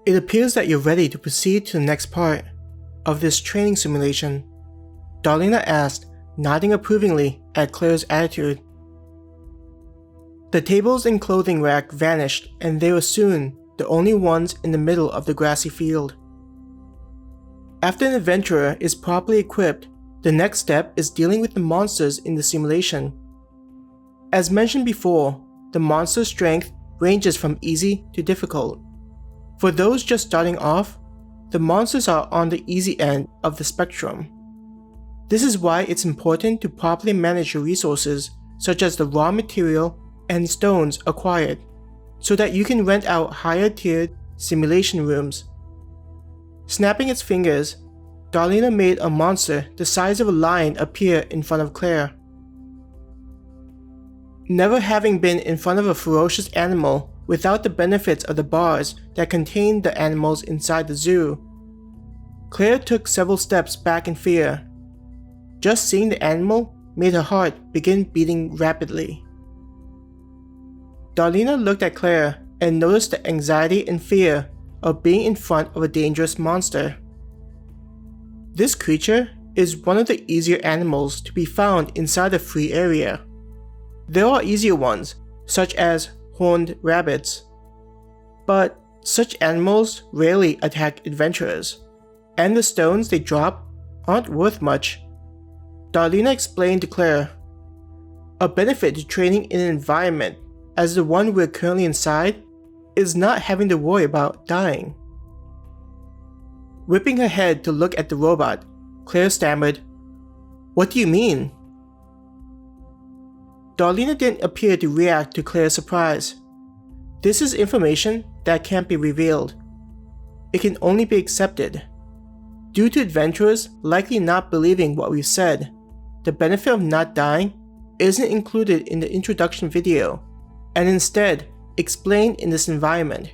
It appears that you're ready to proceed to the next part of this training simulation, Darlena asked, nodding approvingly at Claire's attitude. The tables and clothing rack vanished, and they were soon the only ones in the middle of the grassy field. After an adventurer is properly equipped, the next step is dealing with the monsters in the simulation. As mentioned before, the monster's strength ranges from easy to difficult. For those just starting off, the monsters are on the easy end of the spectrum. This is why it's important to properly manage your resources, such as the raw material and stones acquired, so that you can rent out higher tiered simulation rooms. Snapping its fingers, Darlena made a monster the size of a lion appear in front of Claire. Never having been in front of a ferocious animal without the benefits of the bars that contained the animals inside the zoo, Claire took several steps back in fear. Just seeing the animal made her heart begin beating rapidly. Darlena looked at Claire and noticed the anxiety and fear of being in front of a dangerous monster. This creature is one of the easier animals to be found inside a free area. There are easier ones, such as horned rabbits, but such animals rarely attack adventurers, and the stones they drop aren't worth much. Darlena explained to Claire, "A benefit to training in an environment as the one we're currently inside is not having to worry about dying." Whipping her head to look at the robot, Claire stammered, "What do you mean?" Darlena didn't appear to react to Claire's surprise. This is information that can't be revealed. It can only be accepted. Due to adventurers likely not believing what we've said, the benefit of not dying isn't included in the introduction video, and instead explained in this environment.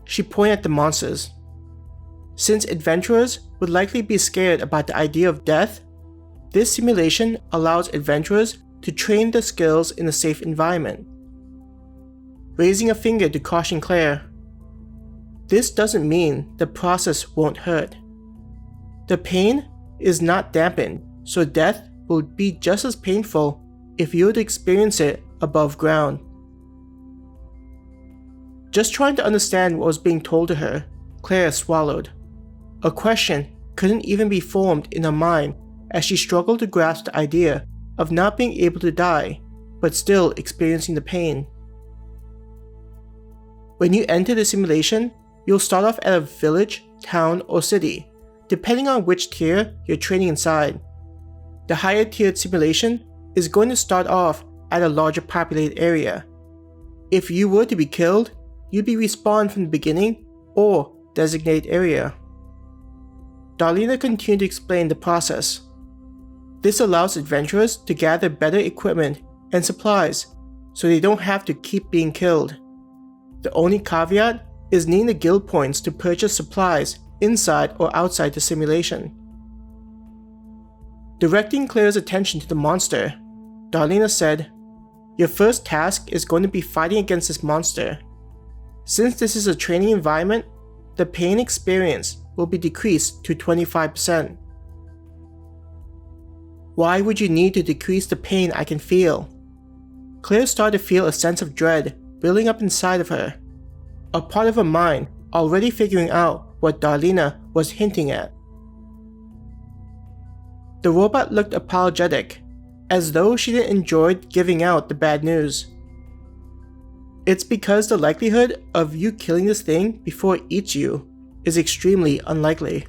She pointed at the monsters. Since adventurers would likely be scared about the idea of death, this simulation allows adventurers to train their skills in a safe environment. Raising a finger to caution Claire, "This doesn't mean the process won't hurt. The pain is not dampened, so death will be just as painful if you were to experience it above ground." Just trying to understand what was being told to her, Claire swallowed. A question couldn't even be formed in her mind as she struggled to grasp the idea of not being able to die, but still experiencing the pain. When you enter the simulation, you'll start off at a village, town, or city, depending on which tier you're training inside. The higher tiered simulation is going to start off at a larger populated area. If you were to be killed, you'd be respawned from the beginning or designated area. Darlena continued to explain the process. This allows adventurers to gather better equipment and supplies, so they don't have to keep being killed. The only caveat is needing the guild points to purchase supplies inside or outside the simulation. Directing Claire's attention to the monster, Darlena said, "Your first task is going to be fighting against this monster. Since this is a training environment, the pain experience will be decreased to 25%. Why would you need to decrease the pain I can feel?" Claire started to feel a sense of dread building up inside of her, a part of her mind already figuring out what Darlena was hinting at. The robot looked apologetic, as though she didn't enjoy giving out the bad news. "It's because the likelihood of you killing this thing before it eats you is extremely unlikely."